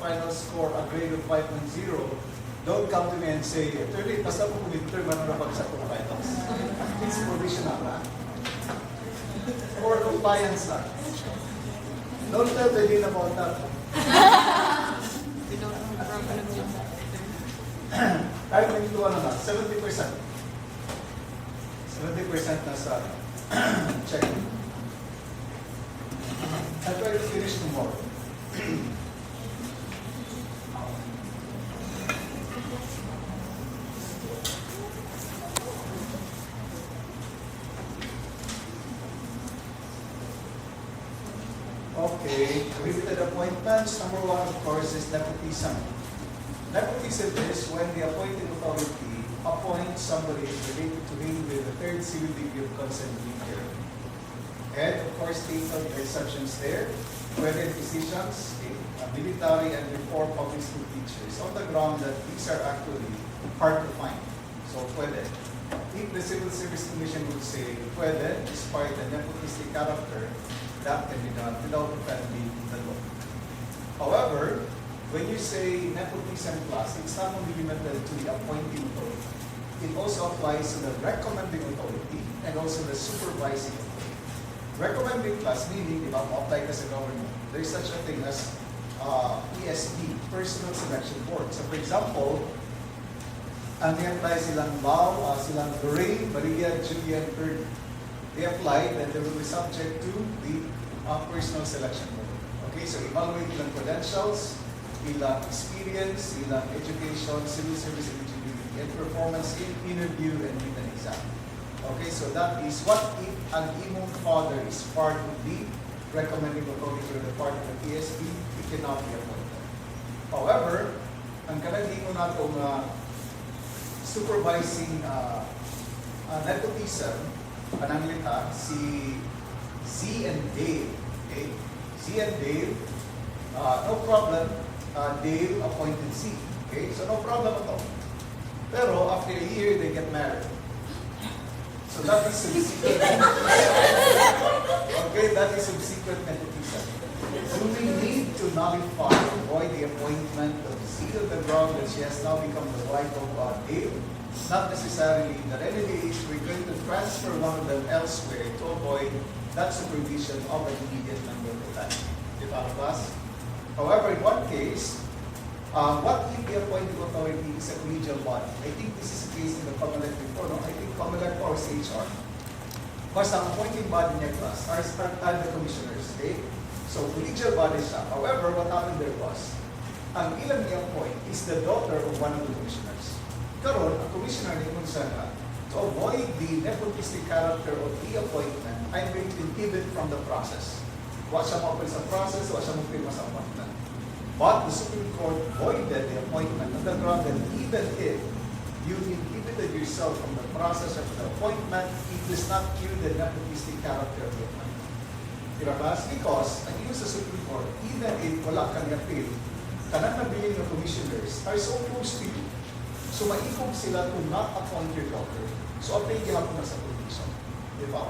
final score a grade of 5.0, don't come to me and say, attorney, basta po midterm, ano na bagsak ko finals? It's provisional, ha? For compliance lang. Don't tell the dean about that. We don't have a problem with that. Kahit nagtuwa na 70%. 70% na sa check. I'll try to finish tomorrow. Okay, limited appointments. Number one, of course, is nepotism. Nepotism is when the appointing authority appoints somebody related to him with the third civil degree of consent here. And of course, take out the exceptions there. Whether physicians, military, and reform public school teachers, on the ground that these are actually hard to find. So, pwede. If the Civil Service Commission would say, pwede, despite the nepotistic character, that can be done without offending the law. However, when you say nepotism class, it's not only limited to the appointing authority. It also applies to the recommending authority and also the supervising authority. Recommending class meaning, di ba, apply ka sa government. There is such a thing as PSB, Personal Selection Board. So for example, ang i-apply silang Bao, silang Lorraine, Maria, Julia, and Bernie. They applied and they will be subject to the Personal Selection Board. Okay, so evaluate ilang credentials, ilang experience, ilang education, civil service eligibility, and performance in interview and written exam. Okay, so that is what if ang imong father is part of the recommending authority or the part of the PSB, it cannot be appointed. However, ang kanang mo na itong supervising nepotism, anang lita, si Z and Dale. Okay? Z and Dale, no problem, Dale appointed Z. Okay? So no problem at all. Pero after a year, they get married. So that is subsequent. Okay, that is subsequent nepotism. So we need to nullify, avoid the appointment of Z on the ground that she has now become the wife of Dale. Not necessarily that any days we're going to transfer one of them elsewhere to avoid that supervision of an immediate member of the family. Di ba, class? However, in one case, what if the appointing authority is a collegial body? I think this is the case in the COMELEC before, no? I think COMELEC or CHR. Because ang appointing body niya, class, are the commissioners, okay? So, collegial body siya. However, what happened there was, ang ilang niya appoint is the daughter of one of the commissioners. Karon, ang commissioner ni Munsana, to avoid the nepotistic character of the appointment, I'm going to inhibit from the process. Wa siya mapil sa process, wa siya mapil sa appointment. But the Supreme Court voided the appointment on the ground that even if you inhibited yourself from the process of the appointment, it does not cure the nepotistic character of the appointment. Because, ang sa Supreme Court, even if wala kang appeal, kanang nabiling ng commissioners are so close to you. So, maikog sila to not appoint your daughter. So, appeal gihapon na sa position. Di ba?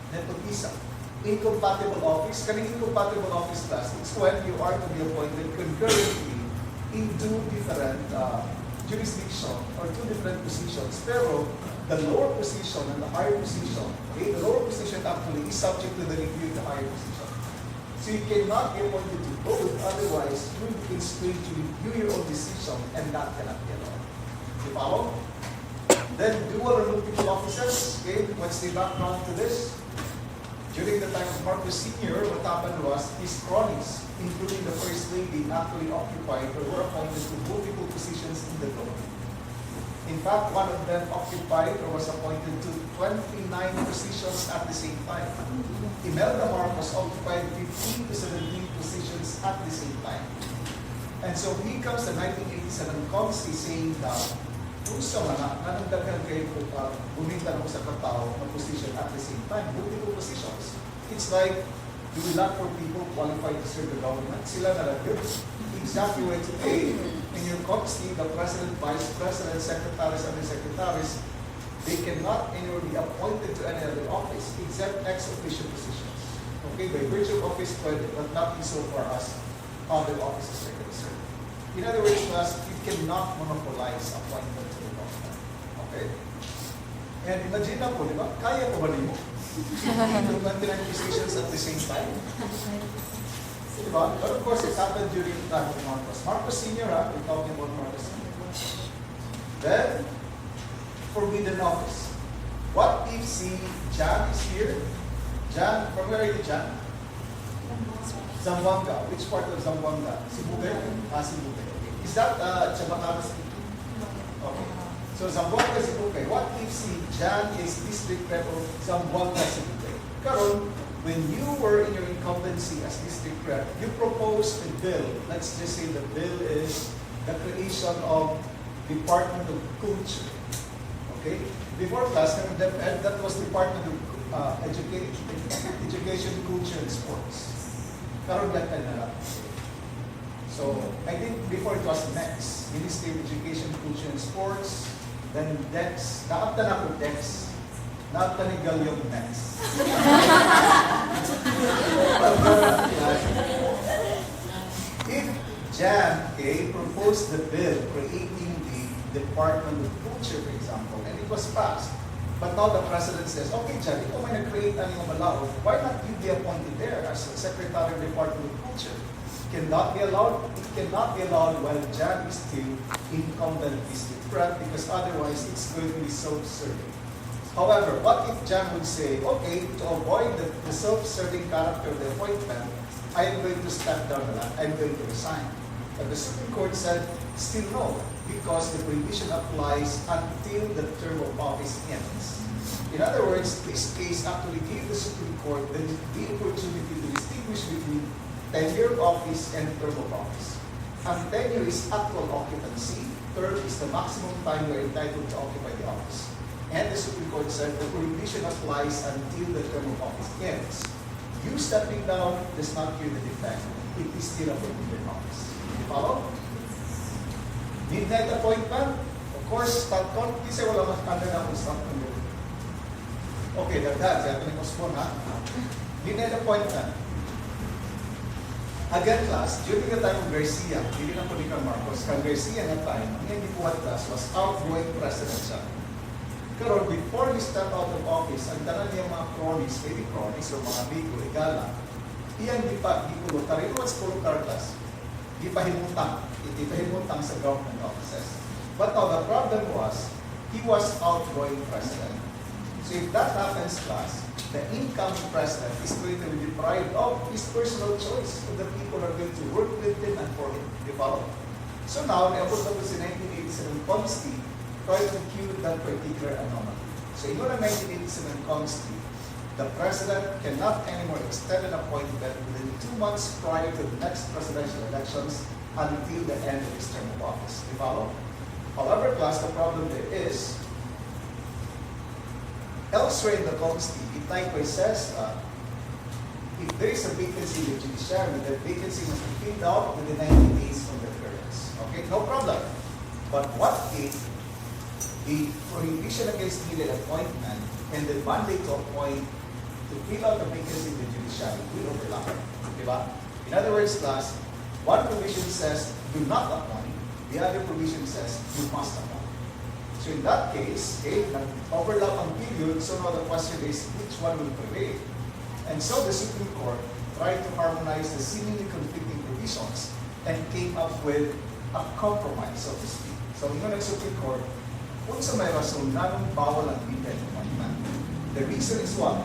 Nepotism. Incompatible office. Kaning incompatible office class, it's when you are to be appointed concurrently in two different jurisdiction or two different positions. Pero, the lower position and the higher position, okay, the lower position actually is subject to the review of the higher position. So you cannot be appointed to both, otherwise you will be constrained to review your own decision and that cannot be allowed. You follow? Then dual or multiple offices, okay, what's the background to this? During the time of Marcos Sr., what happened was his cronies, including the First Lady, actually occupied or were appointed to multiple positions in the government. In fact, one of them occupied or was appointed to 29 positions at the same time. Imelda Marcos occupied 15 to 17 positions at the same time. And so he comes the 1987 Consti saying that kung sa mga nanagdagan kayo bumitan ako sa katao ng position at the same time, multiple positions. It's like, do we lack for people qualified to serve the government? Sila na lang yun. Exactly what today, in your Consti, the President, Vice President, Secretaries, Undersecretaries, they cannot annually be appointed to any other office except ex officio positions. Okay, by virtue of office pwede, but not so far as other offices are concerned. In other words, class, you cannot monopolize appointment to the government. Okay? And imagine na po, di ba? Kaya po ba niyo? Two continent positions at the same time? Diba? But of course, it happened during the time of Marcos. Marcos Sr., we're talking about Marcos Sr. Then, forbidden office. What if si Jan is here? Jan, from where are you, Jan? Zamboanga. Which part of Zamboanga? Sibugay? Sibugay. Okay. Is that Chabacano speaking? Okay. So Zamboanga, Sibugay. What if si Jan is district rep of Zamboanga, Sibugay? Karon, when you were in your incumbency as district rep, you proposed a bill. Let's just say the bill is the creation of Department of Culture. Okay? Before class, that was Department of Education, Culture, and Sports. Karon lang na lang. So, I think before it was NEX, Ministry of Education, Culture, and Sports, then DEX, naapta na ko DEX, naapta ni Galyong NEX. If Jan proposed the bill creating the Department of Culture, for example, and it was passed, but now the President says, okay, Jan, ikaw may nag-create ang iyong malao, why not you be appointed there as Secretary of the Department of Culture? Cannot be allowed. It cannot be allowed while Jan is still incumbent district rep because otherwise it's going to be self-serving. However, what if Jan would say, okay, to avoid the self-serving character of the appointment, I am going to step down a lot. I'm going to resign. But the Supreme Court said, still no, because the prohibition applies until the term of office ends. In other words, this case actually gave the Supreme Court the opportunity to distinguish between tenure of office and term of office. And tenure is actual occupancy. Term is the maximum time you are entitled to occupy the office. And the Supreme Court said the prohibition applies until the term of office ends. You stepping down does not cure the defect. It is still a forbidden office. You follow? Midnight appointment? Of course, kasi wala mas kanda na kung stop ng gawin. Okay, dagdag. Sabi ni Osborne, ha? Midnight appointment. Again, class, during the time of Garcia, hindi na po ni Marcos, kang Garcia na time, ang hindi po at class was outgoing president siya. Pero before he step out of office, ang tanan niya mga cronies, maybe cronies o mga bigo, igala, iyan di pa, di po, tariwas po class, di pa himutang sa government offices. But now the problem was, he was outgoing president. So if that happens, class, the incoming president is going to be deprived of his personal choice of the people who are going to work with him and for him. You follow? So now, naabot na po si 1987 Consti, try to cure that particular anomaly. So in the 1987 Consti, the president cannot anymore extend an appointment within 2 months prior to the next presidential elections until the end of his term of office. You follow? However, class, the problem there is, elsewhere in the Consti, it likewise says if there is a vacancy in the judiciary, that vacancy must be filled out within 90 days from the occurrence. Okay, no problem. But what if the prohibition against immediate appointment and the mandate to appoint to fill out the vacancy in the judiciary will overlap? Diba? In other words, class, one provision says do not appoint, the other provision says you must appoint. So in that case, overlap ang period, so now the question is which one will prevail? And so the Supreme Court tried to harmonize the seemingly conflicting provisions and came up with a compromise, so to speak. So in the Supreme Court, kung sa may rason, nanong bawal ang midnight appointment. The reason is what?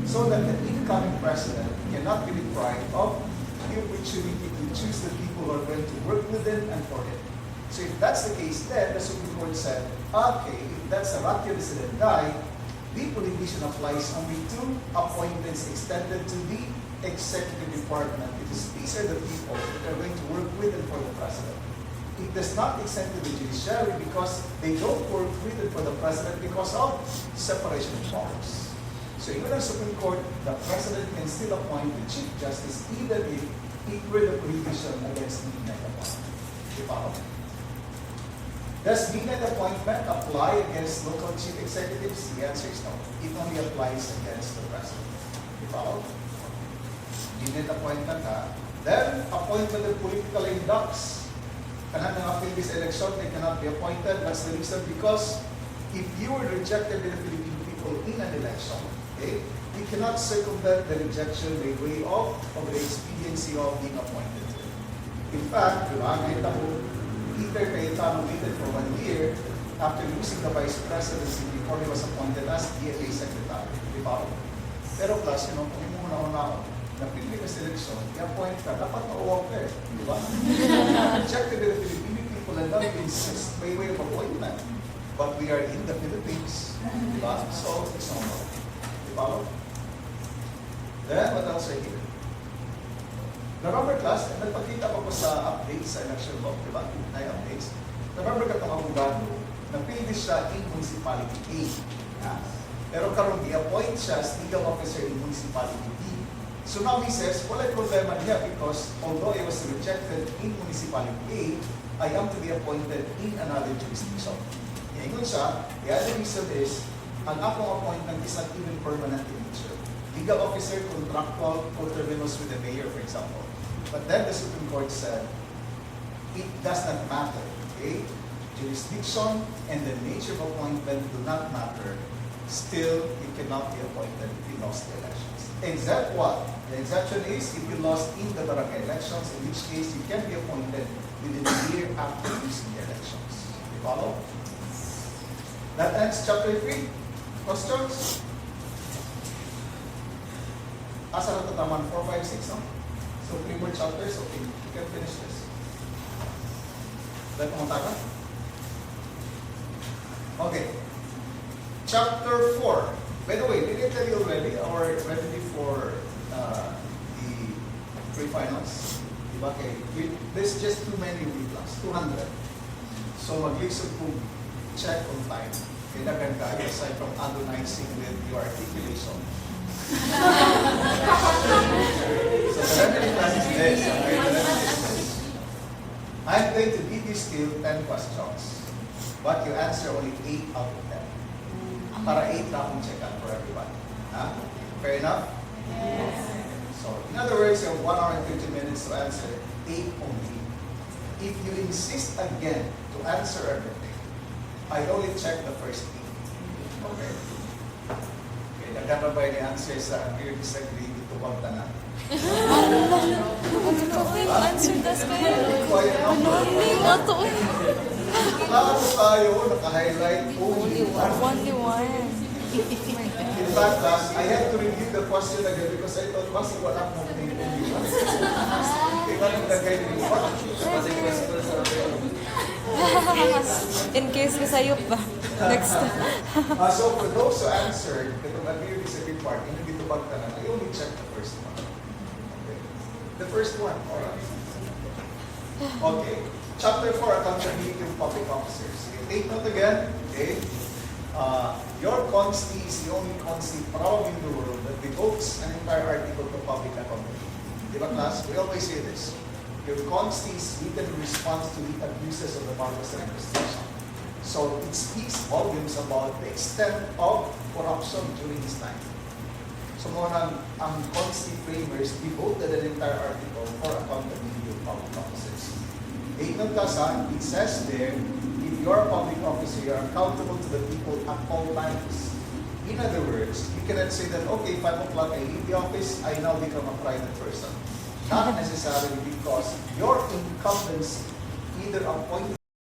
So that the incoming president cannot be deprived of the opportunity to choose the people who are going to work with him and for him. So if that's the case, then the Supreme Court said, okay, if that's a ratio decidendi, the prohibition applies only to appointments extended to the executive department because these are the people that are going to work with and for the president. It does not extend to the judiciary because they don't work with and for the president because of separation of powers. So even the Supreme Court, the president can still appoint the Chief Justice even if it were the prohibition against midnight appointment. You follow? Does midnight appointment apply against local chief executives? The answer is no. It only applies against the president. You follow? Cabinet appointment ha. Then, appointment of political inducts. Kanang nga appeal this election, they cannot be appointed. That's the reason because if you were rejected by the Philippine people in an election, okay, you cannot circumvent the rejection by way of the expediency of being appointed. In fact, di ba, nakita mo, Peter Cayetano waited for 1 year after losing the vice presidency before he was appointed as DFA secretary. Di ba? Pero plus, kung muna napili ka sa eleksyon, i-appoint ka, dapat mauwaw ka eh. Di ba? Rejected by the Philippine people and not insist by way of appointment. But we are in the Philippines. Di ba? So, it's normal. Di ba? Then, what else I hear? November class, nagpakita ko sa updates sa election law, di ba? May updates. November ka itong abogado, napili siya in Municipality A. Yeah. Pero karon i-appoint siya as legal officer in Municipality B. So now he says, wala problema niya because although I was rejected in Municipality A, I am to be appointed in another jurisdiction. Ngayon siya, the other reason is, ang akong appointment is not even permanent in nature. Legal officer, contractual, coterminous with the mayor, for example. But then the Supreme Court said, it does not matter, okay? Jurisdiction and the nature of appointment do not matter. Still, you cannot be appointed if you lost the elections. Except what? The exception is if you lost in the barangay elections, in which case you can be appointed within a year after losing the elections. You follow? That ends chapter 3. Questions? Asa na tataman? 4, 5, 6, no? So 3 more chapters, okay, you can finish this. Dahil pumunta ka? Okay. Chapter 4. By the way, did I tell you already, or ready for the pre-finals? Diba? Okay. There's just too many replays, 200. So mag-listen po, check on time. Kaya nagan ka, aside from agonizing with your articulation. So the remedy plan is this. Okay, the remedy is this. I'm going to give you still 10 questions, but you answer only 8 out of 10. Para 8 na akong check out for everybody. Fair enough? Yes. So, in other words, you have 1 hour and 50 minutes to answer 8 only. If you insist again to answer everything, I only check the first 8. Okay? Okay, nagkakabay ni answer sa agree or disagree, ito bang tanan? Ano to yung answer das kayo? Hindi nga to eh. Lahat tayo, naka-highlight only Only one. In fact, class, I had to review the question again because I thought, kasi wala akong only one. Tingnan yung nagay ni In case ka sayop ba? Next. So for those who answered, itong agree or disagree part, hindi dito pagtanan, I only check the first one. Okay. The first one, alright. Okay. Chapter 4, accountability of public officers. Okay, take note again, okay? Your consti is the only consti probably in the world that devotes an entire article to public accountability. Diba class? We always say this. Your consti is written in response to the abuses of the Marcos administration. So it speaks volumes about the extent of corruption during his time. So muna ang consti framers devoted an entire article for accountability of public officers. Take note kasi, it says there, if you're a public officer, you're accountable to the people at all times. In other words, you cannot say that, okay, 5 o'clock I leave the office, I now become a private person. Not necessarily because your incumbency, either appointed